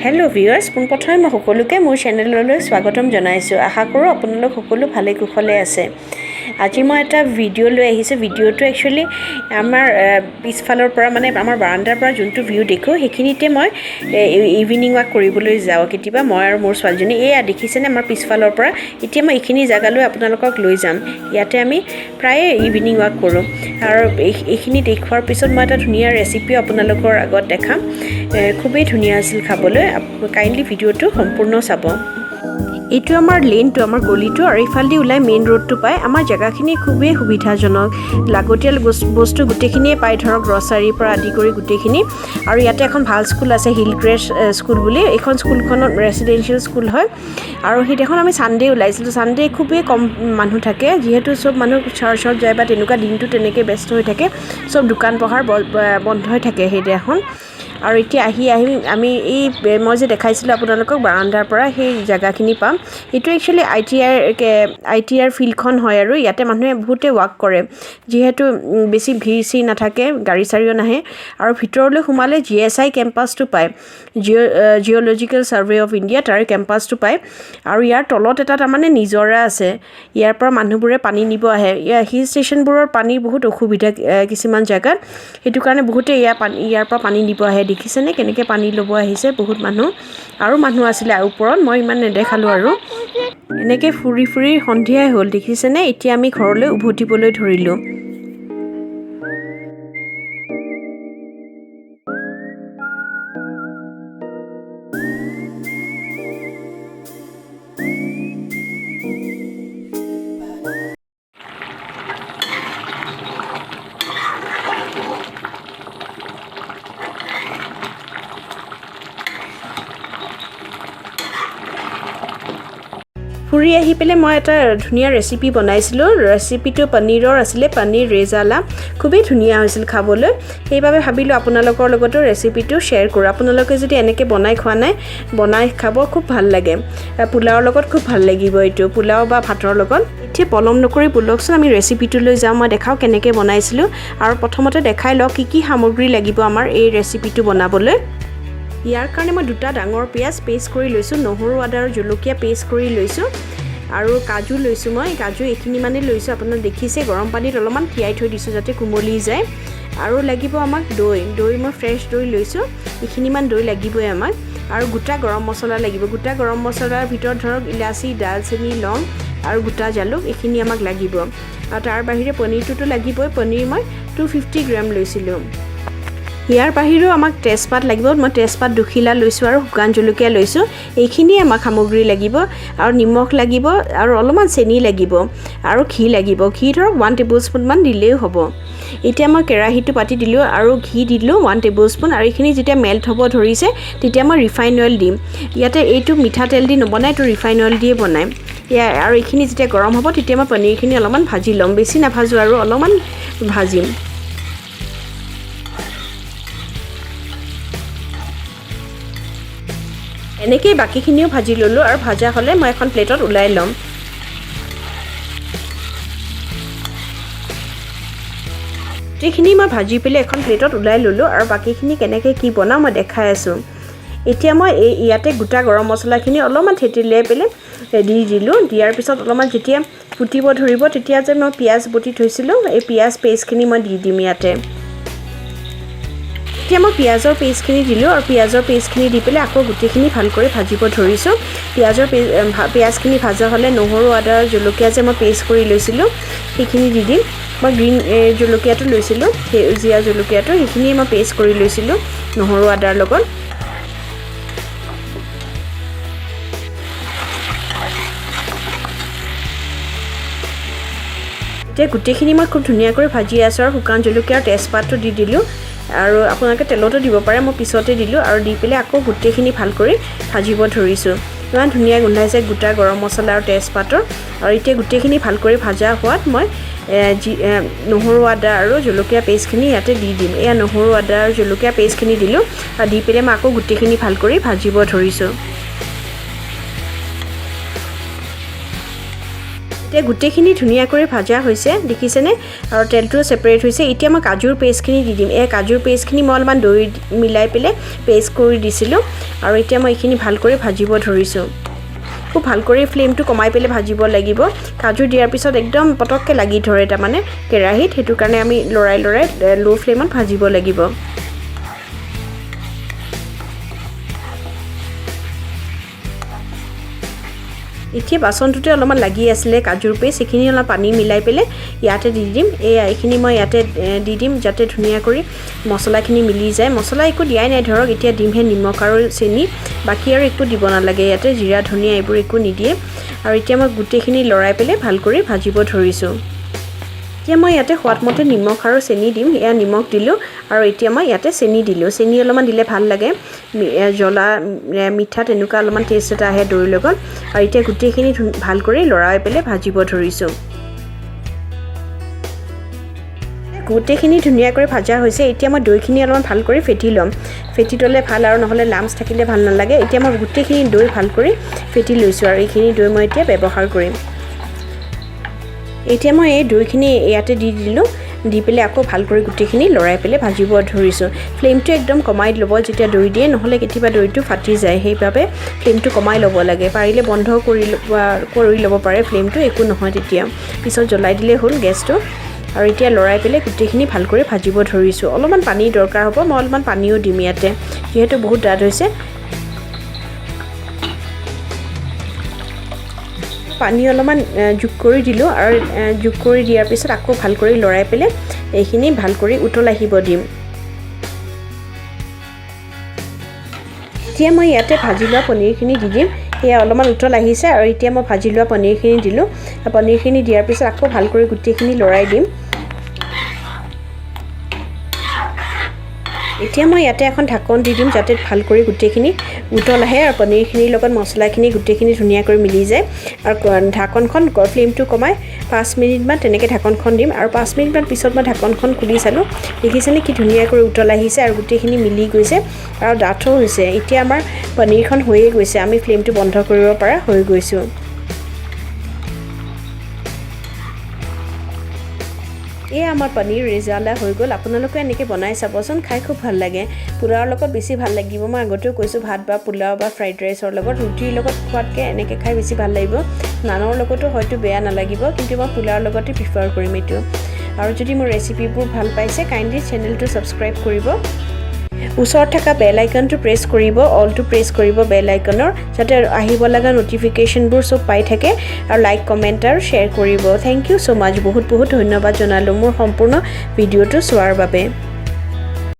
Hello' viewers, পোনপ্ৰথমে মই সকলোকে মোৰ চেনেললৈ স্বাগতম জনাইছোঁ। আশা কৰোঁ আপোনালোক সকলো ভালে কুশলে আছে। আজি মই এটা ভিডিঅ' লৈ আহিছোঁ। ভিডিঅ'টো একচুৱেলি আমাৰ পিছফালৰ পৰা মানে আমাৰ বাৰাণ্ডাৰ পৰা যোনটো ভিউ দেখোঁ সেইখিনিতে মই ইভিনিং ৱাক কৰিবলৈ যাওঁ কেতিয়াবা, মই আৰু মোৰ ছোৱালীজনী। এয়া দেখিছেনে আমাৰ পিছফালৰ পৰা? এতিয়া মই এইখিনি জেগালৈ আপোনালোকক লৈ যাম। ইয়াতে আমি প্ৰায়ে ইভিনিং ৱাক কৰোঁ আৰু এইখিনি দেখুৱাৰ পিছত মই এটা ধুনীয়া ৰেচিপিও আপোনালোকৰ আগত দেখাম। খুবেই ধুনীয়া আছিল খাবলৈ। কাইণ্ডলি ভিডিঅ'টো সম্পূৰ্ণ চাব। এইটো আমাৰ লেনটো, আমাৰ গলিটো, আৰু এইফালেদি ওলাই মেইন ৰোডটো পায়। আমাৰ জেগাখিনি খুবেই সুবিধাজনক, লাগতিয়াল বস্তু গোটেইখিনিয়ে পায়, ধৰক গ্ৰচাৰীৰ পৰা আদি কৰি গোটেইখিনি। আৰু ইয়াতে এখন ভাল স্কুল আছে, হিল ক্ৰেছ স্কুল বুলি। এইখন স্কুলখনত ৰেচিডেঞ্চিয়েল স্কুল হয়। আৰু সেইদিনাখন আমি ছানডে ওলাইছিলোঁ। ছানডে খুবেই কম মানুহ থাকে, যিহেতু চব মানুহ চাৰ্চত যায় বা তেনেকুৱা দিনটো তেনেকৈ ব্যস্ত হৈ থাকে, চব দোকান পোহাৰ বন্ধ হৈ থাকে সেইদিনাখন। আৰু এতিয়া আহি আমি এই মই যে দেখাইছিলোঁ আপোনালোকক বাৰাণ্ডাৰ পৰা সেই জেগাখিনি পাম। এইটো একচুৱেলি আই টি আৰ ফিল্ডখন হয় আৰু ইয়াতে মানুহে বহুতে ৱাক কৰে, যিহেতু বেছি ভিৰ চিৰ নাথাকে, গাড়ী চাৰিও নাহে। আৰু ভিতৰলৈ সোমালে GSI কেম্পাছটো পায়, জিঅ'লজিকেল ছাৰ্ভে অফ ইণ্ডিয়া, তাৰ কেম্পাছটো পায়। আৰু ইয়াৰ তলত এটা তাৰমানে নিজৰা আছে, ইয়াৰ পৰা মানুহবোৰে পানী নিব আহে। হিল ষ্টেচনবোৰৰ পানীৰ বহুত অসুবিধা কিছুমান জেগাত, সেইটো কাৰণে বহুতে ইয়াৰ পৰা পানী নিব আহে। দেখিছেনে কেনেকৈ পানী ল'ব আহিছে বহুত মানুহ, আৰু মানুহ আছিলে ওপৰত, মই ইমান নেদেখালোঁ। আৰু এনেকৈ ফুৰি ফুৰি সন্ধিয়াই হ'ল, দেখিছেনে? এতিয়া আমি ঘৰলৈ উভতিবলৈ ধৰিলোঁ। ফুৰি আহি পেলাই মই এটা ধুনীয়া ৰেচিপি বনাইছিলোঁ। ৰেচিপিটো পনীৰৰ আছিলে, পনীৰ ৰেজালা। খুবেই ধুনীয়া হৈছিল খাবলৈ, সেইবাবে ভাবিলোঁ আপোনালোকৰ লগতো ৰেচিপিটো শ্বেয়াৰ কৰোঁ। আপোনালোকে যদি এনেকৈ বনাই খোৱা নাই, বনাই খাব, খুব ভাল লাগে। পোলাওৰ লগত খুব ভাল লাগিব এইটো, পোলাও বা ভাতৰ লগত। এতিয়া পলম নকৰি ব'লকচোন আমি ৰেচিপিটোলৈ যাওঁ। মই দেখাওঁ কেনেকৈ বনাইছিলোঁ, আৰু প্ৰথমতে দেখাই লওঁ কি সামগ্ৰী লাগিব আমাৰ এই ৰেচিপিটো বনাবলৈ। ইয়াৰ কাৰণে মই 2টা ডাঙৰ পিঁয়াজ পেষ্ট কৰি লৈছোঁ, নহৰু আদা আৰু জলকীয়া পেষ্ট কৰি লৈছোঁ, আৰু কাজু লৈছোঁ। মই কাজু এইখিনি মানে লৈছোঁ, আপোনালোকে দেখিছে। গৰম পানীত অলপমান তিয়াই থৈ দিছোঁ যাতে কোমলি যায়। আৰু লাগিব আমাক দৈ মই ফ্ৰেছ দৈ লৈছোঁ, এইখিনিমান দৈ লাগিবই আমাক। আৰু গোটা গৰম মছলা লাগিব। গোটা গৰম মছলাৰ ভিতৰত ধৰক ইলাচি, দালচেনি, লং আৰু গোটা জালুক, এইখিনি আমাক লাগিব। আৰু তাৰ বাহিৰে পনীৰটোতো লাগিবই। পনীৰ মই 250 গ্ৰাম লৈছিলোঁ। ইয়াৰ বাহিৰেও আমাক তেজপাত লাগিব। মই তেজপাত 2 খিলা লৈছোঁ আৰু শুকান জলকীয়া লৈছোঁ। এইখিনিয়ে আমাক সামগ্ৰী লাগিব। আৰু নিমখ লাগিব, আৰু অলপমান চেনি লাগিব, আৰু ঘি লাগিব। ঘি ধৰক 1 টেবুল স্পুনমান দিলেই হ'ব। এতিয়া মই কেৰাহীটো পাতি দিলোঁ আৰু ঘি দিলোঁ 1 টেবুল স্পুন। আৰু এইখিনি যেতিয়া মেল্ট হ'ব ধৰিছে, তেতিয়া মই ৰিফাইন অইল দিম। ইয়াতে এইটো মিঠাতেল দি নবনাই, এইটো ৰিফাইন অইল দিয়ে বনায়। আৰু এইখিনি যেতিয়া গৰম হ'ব, তেতিয়া মই পনীৰখিনি অলপমান ভাজি ল'ম, বেছি নাভাজোঁ আৰু অলপমান ভাজিম। এনেকেই বাকীখিনিও ভাজি ল'লোঁ, আৰু ভাজা হ'লে মই এখন প্লেটত ওলাই ল'ম। গোটেইখিনি মই ভাজি পেলাই এখন প্লেটত ওলাই ল'লোঁ, আৰু বাকীখিনি কেনেকৈ কি বনাওঁ মই দেখাই আছোঁ। এতিয়া মই ইয়াতে গোটা গৰম মছলাখিনি অলপমান থেতেলিয়াই পেলাই দি দিলোঁ। দিয়াৰ পিছত অলপমান যেতিয়া ফুটিব ধৰিব, তেতিয়া যে মই পিঁয়াজ বটি থৈছিলোঁ, এই পিঁয়াজ পেষ্টখিনি মই দি দিম ইয়াতে। এতিয়া মই পিঁয়াজৰ পেষ্টখিনি দিলোঁ, আৰু পিঁয়াজৰ পেষ্টখিনি দি পেলাই আকৌ গোটেইখিনি ভালকৈ ভাজিব ধৰিছোঁ। পিঁয়াজখিনি ভাজা হ'লে নহৰু আদা আৰু জলকীয়া যে মই পেষ্ট কৰি লৈছিলোঁ, সেইখিনি দি দিম। মই গ্ৰীণ জলকীয়াটো লৈছিলোঁ, সেউজীয়া জলকীয়াটো, সেইখিনিয়ে মই পেষ্ট কৰি লৈছিলোঁ নহৰু আদাৰ লগত। এতিয়া গোটেইখিনি মই খুব ধুনীয়াকৈ ভাজি আছোঁ, আৰু শুকান জলকীয়া আৰু তেজপাতটো দি দিলোঁ। আৰু আপোনালোকে তেলতো দিব পাৰে, মই পিছতে দিলোঁ। আৰু দি পেলাই আকৌ গোটেইখিনি ভাল কৰি ভাজিব ধৰিছোঁ। ইমান ধুনীয়া গোন্ধাইছে গোটা গৰম মছলা আৰু তেজপাতৰ। আৰু এতিয়া গোটেইখিনি ভাল কৰি ভাজা হোৱাত মই নহৰু আদা আৰু জলকীয়া পেষ্টখিনি ইয়াতে দি দিম। এয়া নহৰু আদা আৰু জলকীয়া পেষ্টখিনি দিলোঁ, আৰু দি পেলাই মই আকৌ গোটেইখিনি ভাল কৰি ভাজিব ধৰিছোঁ। এতিয়া গোটেইখিনি ধুনীয়াকৈ ভাজা হৈছে দেখিছেনে আৰু তেলটো সেপাৰেট হৈছে এতিয়া মই কাজুৰ পেষ্টখিনি দি দিম এই কাজুৰ পেষ্টখিনি মই অলপমান দৈ মিলাই পেলাই পেষ্ট কৰি দিছিলোঁ আৰু এতিয়া মই এইখিনি ভালকৈ ভাজিব ধৰিছোঁ খুব ভালকৈ ফ্লেমটো কমাই পেলাই ভাজিব লাগিব কাজু দিয়াৰ পিছত একদম পটককৈ লাগি ধৰে তাৰমানে কেৰাহীত সেইটো কাৰণে আমি লৰাই লো ফ্লেমত ভাজিব লাগিব এতিয়া বাসনটোতে অলপমান লাগি আছিল কাজুৰ পেষ্ট এইখিনি অলপ পানী মিলাই পেলে ইয়াতে দি দিম এইখিনি মই ইয়াতে দি দিম যাতে ধুনীয়া কৰি মছলাখিনি মিলি যায় মছলা একো দিয়াই নাই ধৰক এতিয়া দিমহে নিমখ আৰু চেনি বাকি আৰু একো দিব নালাগে ইয়াতে জিৰা ধনিয়া এইবোৰ একো নিদিয়ে আৰু এতিয়া মই গুটেখিনি লৰাই পেলে ভালকৈ ভাজিব ধৰিছোঁ এতিয়া মই ইয়াতে সোৱাদমতে নিমখ আৰু চেনি দিম এয়া নিমখ দিলোঁ আৰু এতিয়া মই ইয়াতে চেনি দিলোঁ চেনি অলপমান দিলে ভাল লাগে জ্বলা মিঠা তেনেকুৱা অলপমান টেষ্ট এটা আহে দৈৰ লগত আৰু এতিয়া গুটেখিনি ভালকৈ লৰাই পেলাই ভাজিব ধৰিছোঁ গুটেখিনি ধুনীয়াকৈ ভাজা হৈছে এতিয়া মই দৈখিনি অলপমান ভালকৈ ফেটি ল'ম ফেটি ল'লে ভাল আৰু নহ'লে লাম্পছ থাকিলে ভাল নালাগে এতিয়া মই গুটেখিনি দৈ ভালকৈ ফেটি লৈছোঁ আৰু এইখিনি দৈ মই এতিয়া ব্যৱহাৰ কৰিম এতিয়া মই এই দৈখিনি ইয়াতে দি দিলোঁ দি পেলাই আকৌ ভালকৈ গুটেখিনি লৰাই পেলাই ভাজিব ধৰিছোঁ ফ্লেমটো একদম কমাই ল'ব যেতিয়া দৈ দিয়ে নহ'লে কেতিয়াবা দৈটো ফাটি যায় সেইবাবে ফ্লেমটো কমাই ল'ব লাগে পাৰিলে বন্ধ কৰি ল'ব পাৰে ফ্লেমটো একো নহয় তেতিয়া পিছত জ্বলাই দিলে হ'ল গেছটো আৰু এতিয়া লৰাই পেলাই গুটেখিনি ভালকৈ ভাজিব ধৰিছোঁ অলপমান পানী দৰকাৰ হ'ব মই অলপমান পানীও দিম ইয়াতে যিহেতু বহুত ডাঠ হৈছে পানী অলপমান যোগ কৰি দিলোঁ আৰু যোগ কৰি দিয়াৰ পিছত আকৌ ভালকৈ লৰাই পেলাই এইখিনি ভালকৈ উতল আহিব দিম এতিয়া মই ইয়াতে ভাজি লোৱা পনীৰখিনি দি দিম এয়া অলপমান উতল আহিছে আৰু এতিয়া মই ভাজি লোৱা পনীৰখিনি দিলোঁ পনীৰখিনি দিয়াৰ পিছত আকৌ ভালকৈ গুটেখিনি লৰাই দিম এতিয়া মই ইয়াতে এখন ঢাকন দি দিম যাতে ভালকৈ গুটেখিনি উতল আহে আৰু পনীৰখিনিৰ লগত মছলাখিনি গুটেখিনি ধুনীয়াকৈ মিলি যায় আৰু ঢাকনখন ফ্লেমটো কমাই 5 মিনিটমান তেনেকৈ ঢাকনখন দিম আৰু 5 মিনিটমান পিছত মই ঢাকনখন খুলি চালোঁ দেখিছেনে কি ধুনীয়াকৈ উতল আহিছে আৰু গুটেখিনি মিলি গৈছে আৰু ডাঠো হৈছে এতিয়া আমাৰ পনীৰখন হৈয়ে গৈছে আমি ফ্লেমটো বন্ধ কৰিব পৰা হৈ গৈছোঁ এই আমাৰ পনীৰ ৰেজালা হৈ গ'ল আপোনালোকে এনেকৈ বনাই চাবচোন খাই খুব ভাল লাগে পোলাওৰ লগত বেছি ভাল লাগিব মই আগতেও কৈছোঁ ভাত বা পোলাও বা ফ্ৰাইড ৰাইচৰ লগত ৰুটিৰ লগত খোৱাতকৈ এনেকৈ খাই বেছি ভাল লাগিব নানৰ লগতো হয়তো বেয়া নালাগিব কিন্তু মই পোলাওৰ লগতে প্ৰিফাৰ কৰিম এইটো আৰু যদি মোৰ ৰেচিপিবোৰ ভাল পাইছে কাইণ্ডলি চেনেলটো ছাবস্ক্ৰাইব কৰিব ওচৰত থকা বেল আইকনটো প্ৰেছ কৰিব অলটো প্ৰেছ কৰিব বেল আইকনৰ যাতে আহিব লগা নটিফিকেশ্যনবোৰ সব পাই থাকে আৰু লাইক কমেণ্ট আৰু শ্বেয়াৰ কৰিব থেংক ইউ সো মাচ বহুত বহুত ধন্যবাদ জনালোঁ মোৰ সম্পূৰ্ণ ভিডিঅ'টো চোৱাৰ বাবে